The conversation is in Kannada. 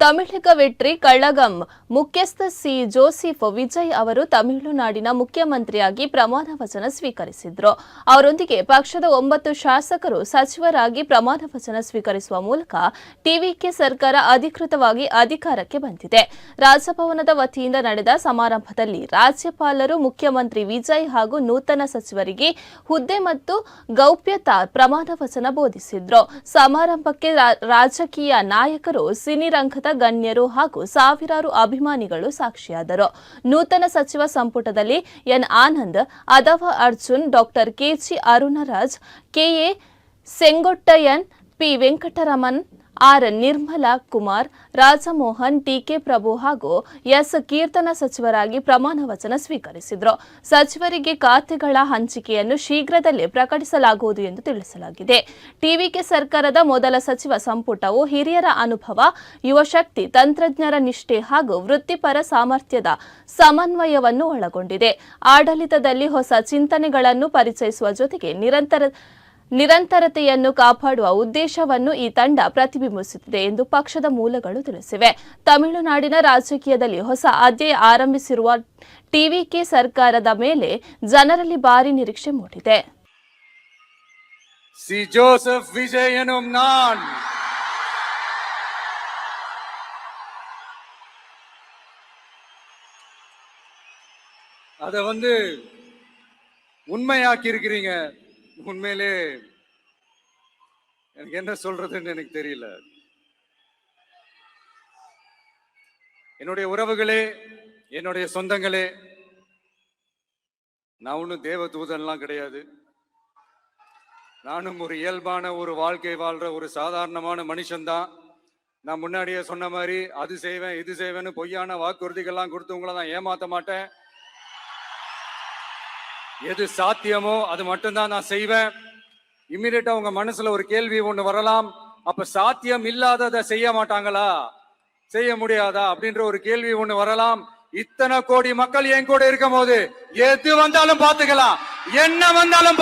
ತಮಿಳಿಗ ವೆಟ್ರಿ ಕಳ್ಳಗಂ ಮುಖ್ಯಸ್ಥ ಸಿ ಜೋಸೆಫ್ ವಿಜಯ್ ಅವರು ತಮಿಳುನಾಡಿನ ಮುಖ್ಯಮಂತ್ರಿಯಾಗಿ ಪ್ರಮಾಣ ವಚನ ಸ್ವೀಕರಿಸಿದರು. ಅವರೊಂದಿಗೆ ಪಕ್ಷದ 9 ಶಾಸಕರು ಸಚಿವರಾಗಿ ಪ್ರಮಾಣ ವಚನ ಸ್ವೀಕರಿಸುವ ಮೂಲಕ ಟಿವಿಕೆ ಸರ್ಕಾರ ಅಧಿಕೃತವಾಗಿ ಅಧಿಕಾರಕ್ಕೆ ಬಂದಿದೆ. ರಾಜಭವನದ ವತಿಯಿಂದ ನಡೆದ ಸಮಾರಂಭದಲ್ಲಿ ರಾಜ್ಯಪಾಲರು ಮುಖ್ಯಮಂತ್ರಿ ವಿಜಯ್ ಹಾಗೂ ನೂತನ ಸಚಿವರಿಗೆ ಹುದ್ದೆ ಮತ್ತು ಗೌಪ್ಯತಾ ಪ್ರಮಾಣ ವಚನ ಬೋಧಿಸಿದ್ರು. ಸಮಾರಂಭಕ್ಕೆ ರಾಜಕೀಯ ನಾಯಕರು, ಸಿನಿ ರಂಗದ ಗಣ್ಯರು ಹಾಗೂ ಸಾವಿರಾರು ಅಭಿಮಾನಿಗಳು ಸಾಕ್ಷಿಯಾದರು. ನೂತನ ಸಚಿವ ಸಂಪುಟದಲ್ಲಿ N Anand, Adhav Arjun, doctor KG Arunraj, KA Sengottaiyan, P Venkataraman, R Nirmala Kumar, Rajamohan, TK Prabhu ಹಾಗೂ ಎಸ್ ಕೀರ್ತನ ಸಚಿವರಾಗಿ ಪ್ರಮಾಣ ವಚನ ಸ್ವೀಕರಿಸಿದರು. ಸಚಿವರಿಗೆ ಖಾತೆಗಳ ಹಂಚಿಕೆಯನ್ನು ಶೀಘ್ರದಲ್ಲೇ ಪ್ರಕಟಿಸಲಾಗುವುದು ಎಂದು ತಿಳಿಸಲಾಗಿದೆ. ಟಿವಿಕೆ ಸರ್ಕಾರದ ಮೊದಲ ಸಚಿವ ಸಂಪುಟವು ಹಿರಿಯರ ಅನುಭವ, ಯುವಶಕ್ತಿ, ತಂತ್ರಜ್ಞರ ನಿಷ್ಠೆ ಹಾಗೂ ವೃತ್ತಿಪರ ಸಾಮರ್ಥ್ಯದ ಸಮನ್ವಯವನ್ನು ಒಳಗೊಂಡಿದೆ. ಆಡಳಿತದಲ್ಲಿ ಹೊಸ ಚಿಂತನೆಗಳನ್ನು ಪರಿಚಯಿಸುವ ಜೊತೆಗೆ ನಿರಂತರತೆಯನ್ನು ಕಾಪಾಡುವ ಉದ್ದೇಶವನ್ನು ಈ ತಂಡ ಪ್ರತಿಬಿಂಬಿಸುತ್ತಿದೆ ಎಂದು ಪಕ್ಷದ ಮೂಲಗಳು ತಿಳಿಸಿವೆ. ತಮಿಳುನಾಡಿನ ರಾಜಕೀಯದಲ್ಲಿ ಹೊಸ ಅಧ್ಯಾಯ ಆರಂಭಿಸಿರುವ ಟಿವಿಕೆ ಸರ್ಕಾರದ ಮೇಲೆ ಜನರಲ್ಲಿ ಭಾರಿ ನಿರೀಕ್ಷೆ ಮೂಡಿದೆ. ಸಿ ಜೋಸೆಫ್ ವಿಜಯ್ ಎನ್ನುம் நான் அத உண்மையாக்கி இருக்கிறீங்க. உண்மையிலே எனக்கு என்ன சொல்றதுன்னு எனக்கு தெரியல. என்னுடைய உறவுகளே, என்னுடைய சொந்தங்களே, நான் ஒன்றும் தேவ தூதன்லாம் கிடையாது. நானும் ஒரு இயல்பான ஒரு வாழ்க்கை வாழ்ற ஒரு சாதாரணமான மனுஷன்தான். நான் முன்னாடியே சொன்ன மாதிரி அது செய்வேன் இது செய்வேன்னு பொய்யான வாக்குறுதிகள்லாம் கொடுத்து உங்களை நான் ஏமாத்த மாட்டேன். எது சாத்தியமோ அது மட்டும்தான் நான் செய்வேன். இம்மிடியட்டா உங்க மனசுல ஒரு கேள்வி ஒண்ணு வரலாம், அப்ப சாத்தியம் இல்லாததை செய்ய மாட்டாங்களா, செய்ய முடியாதா அப்படின்ற ஒரு கேள்வி ஒண்ணு வரலாம். இத்தனை கோடி மக்கள் என் கூட இருக்கும் போது எது வந்தாலும் பாத்துக்கலாம், என்ன வந்தாலும்